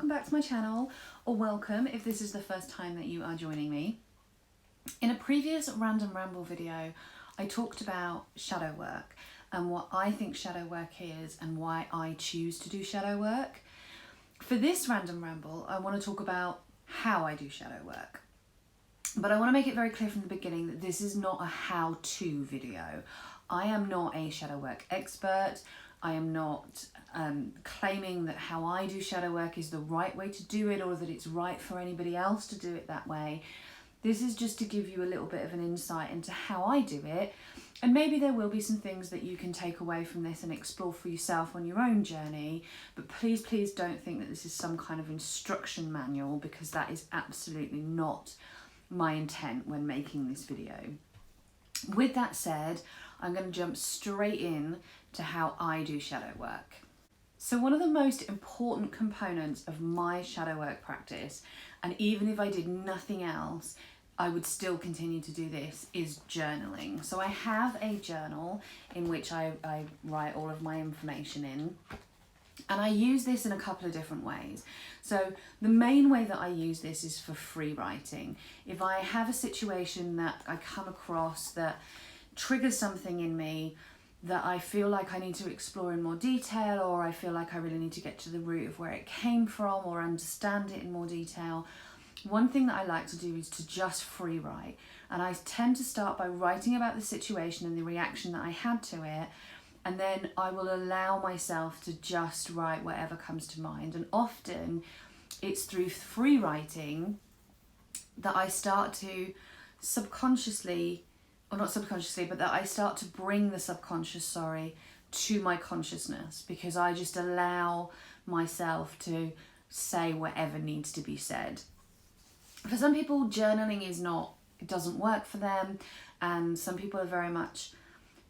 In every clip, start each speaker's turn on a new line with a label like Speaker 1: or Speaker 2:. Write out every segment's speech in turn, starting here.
Speaker 1: welcome back to my channel, or welcome if this is the first time that you are joining me. In a previous Random Ramble video, I talked about shadow work and what I think shadow work is and why I choose to do shadow work. For this Random Ramble, I want to talk about how I do shadow work. But I want to make it very clear from the beginning that this is not a how-to video. I am not a shadow work expert. I am not claiming that how I do shadow work is the right way to do it or that it's right for anybody else to do it that way. This is just to give you a little bit of an insight into how I do it, and maybe there will be some things that you can take away from this and explore for yourself on your own journey, but please don't think that this is some kind of instruction manual, because that is absolutely not my intent when making this video. With that said, I'm going to jump straight in to how I do shadow work. So one of the most important components of my shadow work practice, and even if I did nothing else, I would still continue to do this, is journaling. So I have a journal in which I write all of my information in. And I use this in a couple of different ways. So the main way that I use this is for free writing. If I have a situation that I come across that triggers something in me that I feel like I need to explore in more detail, or I feel like I really need to get to the root of where it came from or understand it in more detail, one thing that I like to do is to just free write. And I tend to start by writing about the situation and the reaction that I had to it, and then I will allow myself to just write whatever comes to mind. And often it's through free writing that I start to subconsciously, or not subconsciously, but that I start to bring the subconscious, to my consciousness, because I just allow myself to say whatever needs to be said. For some people, journaling it doesn't work for them, and some people are very much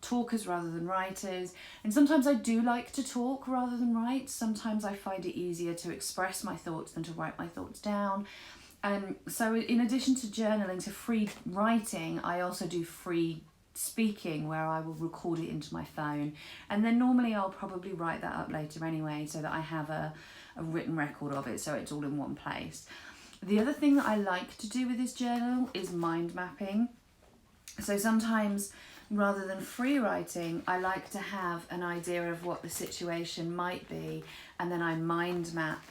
Speaker 1: talkers rather than writers, and sometimes I do like to talk rather than write. Sometimes I find it easier to express my thoughts than to write my thoughts down. And so in addition to journaling, to free writing, I also do free speaking, where I will record it into my phone, and then normally I'll probably write that up later anyway, so that I have a written record of it, so it's all in one place. The other thing that I like to do with this journal is mind mapping. So sometimes, rather than free writing, I like to have an idea of what the situation might be, and then I mind map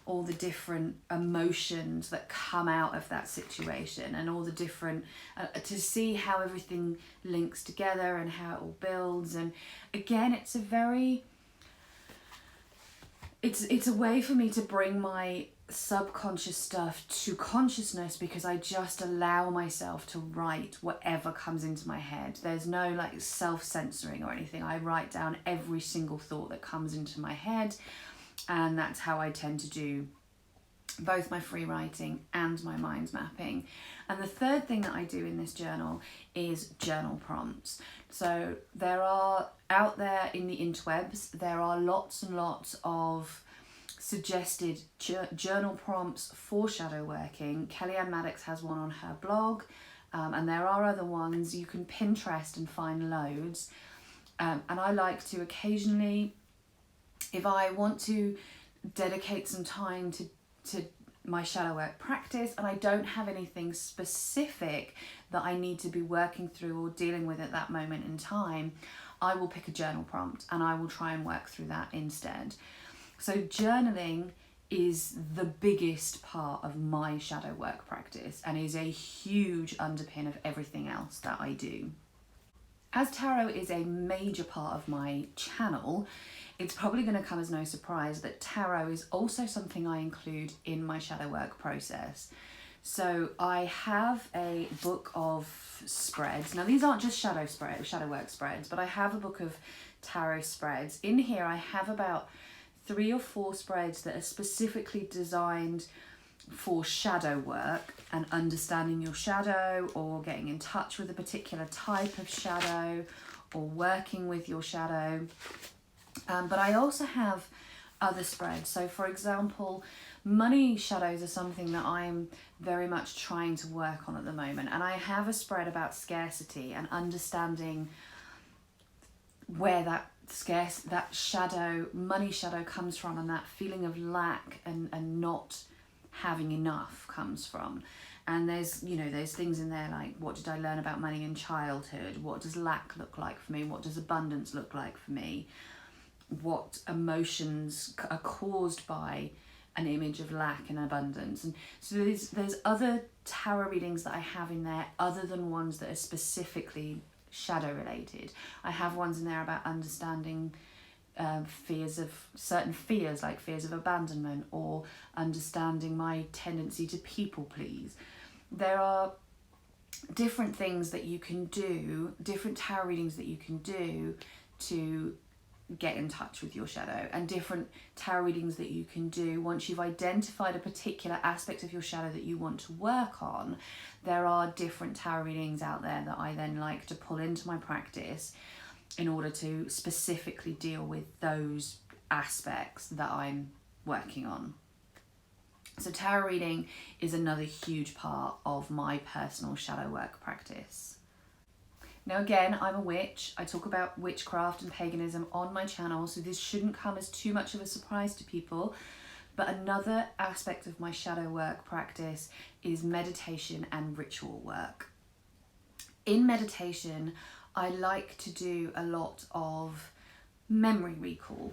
Speaker 1: all the different emotions that come out of that situation, and all the different, to see how everything links together and how it all builds. And again, it's a way for me to bring my subconscious stuff to consciousness, because I just allow myself to write whatever comes into my head. There's no like self-censoring or anything. I write down every single thought that comes into my head, and that's how I tend to do both my free writing and my mind mapping. And the third thing that I do in this journal is journal prompts. So there are, out there in the interwebs, there are lots and lots of suggested journal prompts for shadow working. Kellyanne Maddox has one on her blog, and there are other ones. You can Pinterest and find loads. And I like to occasionally, if I want to dedicate some time to my shadow work practice and I don't have anything specific that I need to be working through or dealing with at that moment in time, I will pick a journal prompt and I will try and work through that instead. So journaling is the biggest part of my shadow work practice and is a huge underpin of everything else that I do. As tarot is a major part of my channel, it's probably going to come as no surprise that tarot is also something I include in my shadow work process. So I have a book of spreads. Now these aren't just shadow work spreads, but I have a book of tarot spreads. In here I have about 3 or 4 spreads that are specifically designed for shadow work and understanding your shadow, or getting in touch with a particular type of shadow, or working with your shadow. But I also have other spreads. So for example, money shadows are something that I'm very much trying to work on at the moment. And I have a spread about scarcity and understanding where that scarce, that shadow, money shadow comes from, and that feeling of lack and not having enough comes from. And there's, you know, there's things in there like, what did I learn about money in childhood? What does lack look like for me? What does abundance look like for me? What emotions are caused by an image of lack and abundance? And so there's other tarot readings that I have in there other than ones that are specifically shadow related. I have ones in there about understanding fears of certain fears, like fears of abandonment, or understanding my tendency to people please. There are different things that you can do, different tarot readings that you can do to get in touch with your shadow, and different tarot readings that you can do once you've identified a particular aspect of your shadow that you want to work on. There are different tarot readings out there that I then like to pull into my practice in order to specifically deal with those aspects that I'm working on. So tarot reading is another huge part of my personal shadow work practice. Now again, I'm a witch. I talk about witchcraft and paganism on my channel, so this shouldn't come as too much of a surprise to people. But another aspect of my shadow work practice is meditation and ritual work. In meditation, I like to do a lot of memory recall.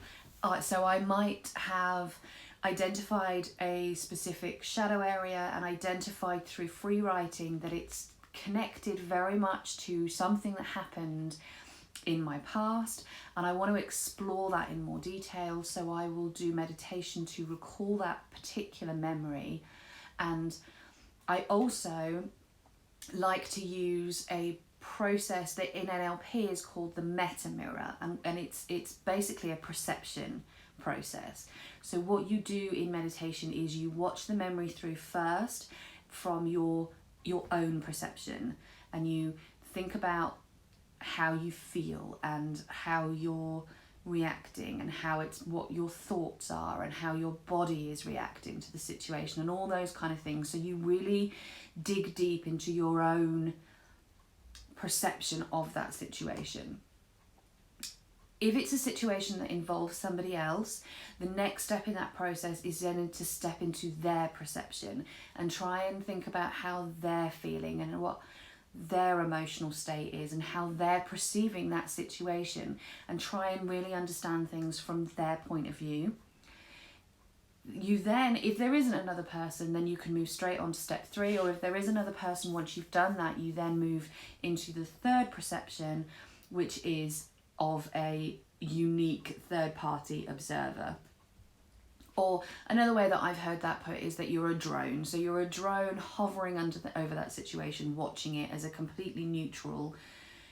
Speaker 1: So I might have identified a specific shadow area and identified through free writing that it's connected very much to something that happened in my past, and I want to explore that in more detail. So I will do meditation to recall that particular memory. And I also like to use a process that in NLP is called the meta mirror, and it's basically a perception process. So what you do in meditation is you watch the memory through first from your own perception, and you think about how you feel and how you're reacting, and how it's what your thoughts are, and how your body is reacting to the situation, and all those kind of things. So you really dig deep into your own perception of that situation. If it's a situation that involves somebody else, the next step in that process is then to step into their perception and try and think about how they're feeling and what their emotional state is and how they're perceiving that situation, and try and really understand things from their point of view. You then, if there isn't another person, then you can move straight on to step 3, or if there is another person, once you've done that, you then move into the third perception, which is of a unique third-party observer. Or another way that I've heard that put is that you're a drone. So you're a drone hovering over that situation, watching it as a completely neutral,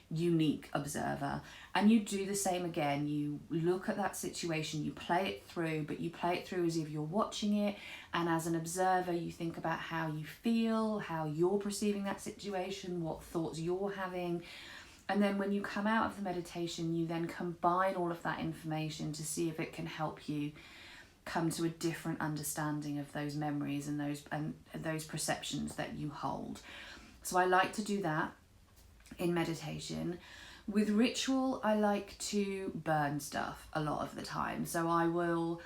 Speaker 1: unique observer. And you do the same again. You look at that situation, you play it through, but you play it through as if you're watching it. And as an observer, you think about how you feel, how you're perceiving that situation, what thoughts you're having. And then when you come out of the meditation, you then combine all of that information to see if it can help you come to a different understanding of those memories and those perceptions that you hold. So I like to do that in meditation. With ritual, I like to burn stuff a lot of the time. So I will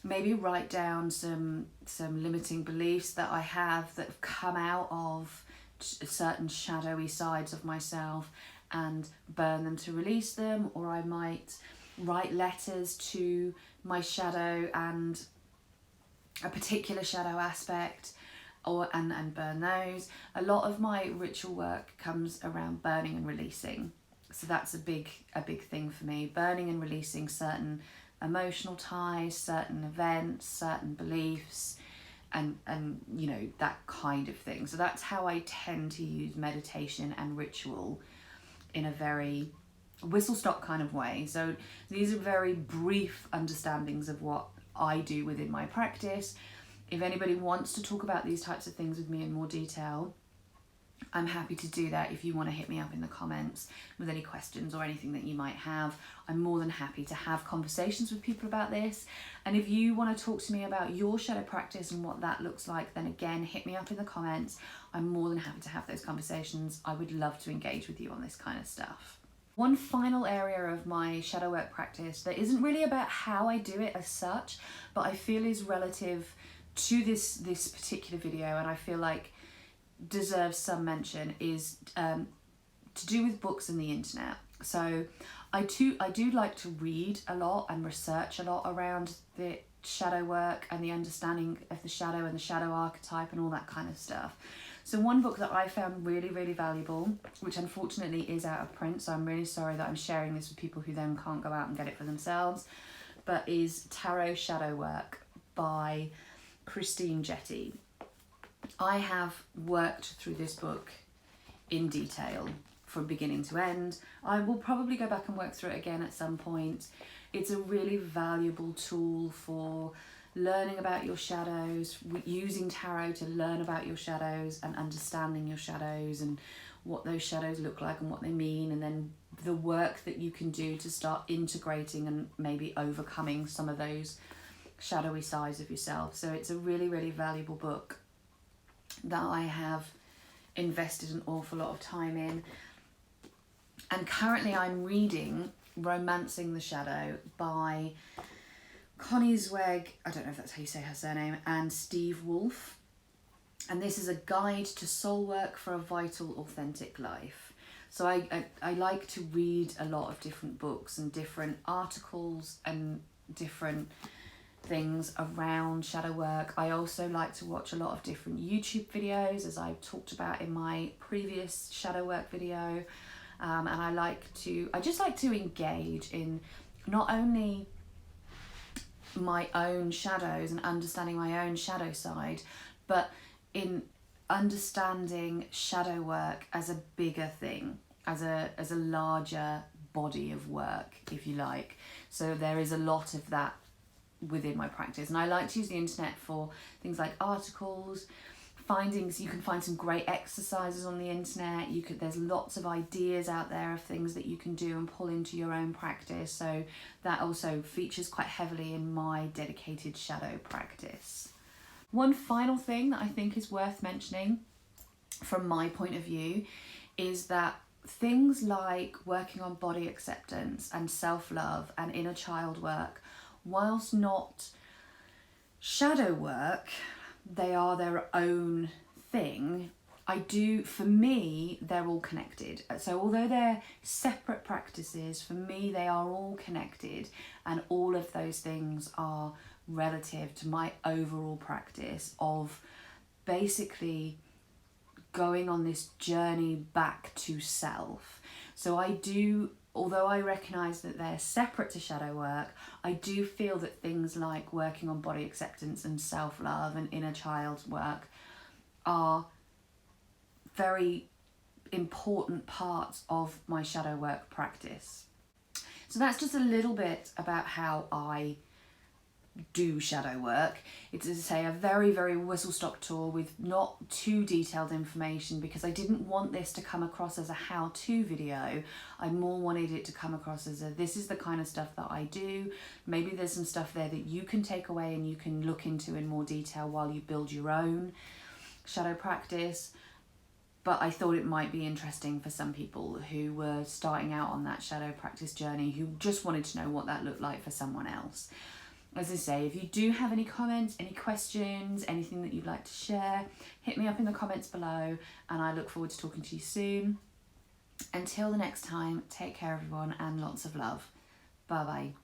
Speaker 1: maybe write down some limiting beliefs that I have that have come out of certain shadowy sides of myself, and burn them to release them. Or I might write letters to my shadow and a particular shadow aspect, and burn those. A lot of my ritual work comes around burning and releasing. So that's a big thing for me. Burning and releasing certain emotional ties, certain events, certain beliefs, and you know, that kind of thing. So that's how I tend to use meditation and ritual, in a very whistle-stop kind of way. So these are very brief understandings of what I do within my practice. If anybody wants to talk about these types of things with me in more detail, I'm happy to do that. If you want to hit me up in the comments with any questions or anything that you might have, I'm more than happy to have conversations with people about this. And if you want to talk to me about your shadow practice and what that looks like, then again, hit me up in the comments. I'm more than happy to have those conversations. I would love to engage with you on this kind of stuff. One final area of my shadow work practice that isn't really about how I do it as such, but I feel is relative to this particular video, and I feel like deserves some mention, is to do with books and the internet. So I do like to read a lot and research a lot around the shadow work and the understanding of the shadow and the shadow archetype and all that kind of stuff. So one book that I found really, really valuable, which unfortunately is out of print, so I'm really sorry that I'm sharing this with people who then can't go out and get it for themselves, but is Tarot Shadow Work by Christine Jetty. I have worked through this book in detail from beginning to end. I will probably go back and work through it again at some point. It's a really valuable tool for learning about your shadows, using tarot to learn about your shadows and understanding your shadows and what those shadows look like and what they mean, and then the work that you can do to start integrating and maybe overcoming some of those shadowy sides of yourself. So it's a really, really valuable book that I have invested an awful lot of time in. And currently I'm reading Romancing the Shadow by Connie Zweig, I don't know if that's how you say her surname, and Steve Wolf. And this is a guide to soul work for a vital, authentic life. So I like to read a lot of different books and different articles and different things around shadow work. I also like to watch a lot of different YouTube videos, as I've talked about in my previous shadow work video. And I just like to engage in not only my own shadows and understanding my own shadow side, but in understanding shadow work as a bigger thing, as a larger body of work, if you like. So there is a lot of that within my practice, and I like to use the internet for things like articles, findings. You can find some great exercises on the internet. There's lots of ideas out there of things that you can do and pull into your own practice. So that also features quite heavily in my dedicated shadow practice. One final thing that I think is worth mentioning from my point of view is that things like working on body acceptance and self-love and inner child work, whilst not shadow work, they are their own thing. For me, they're all connected. So although they're separate practices, for me, they are all connected, and all of those things are relative to my overall practice of basically going on this journey back to self. So although I recognise that they're separate to shadow work, I do feel that things like working on body acceptance and self-love and inner child work are very important parts of my shadow work practice. So that's just a little bit about how I do shadow work. It's, as I say, a very, very whistle-stop tour with not too detailed information, because I didn't want this to come across as a how-to video. I more wanted it to come across as this is the kind of stuff that I do. Maybe there's some stuff there that you can take away and you can look into in more detail while you build your own shadow practice. But I thought it might be interesting for some people who were starting out on that shadow practice journey, who just wanted to know what that looked like for someone else. As I say, if you do have any comments, any questions, anything that you'd like to share, hit me up in the comments below, and I look forward to talking to you soon. Until the next time, take care everyone, and lots of love. Bye bye.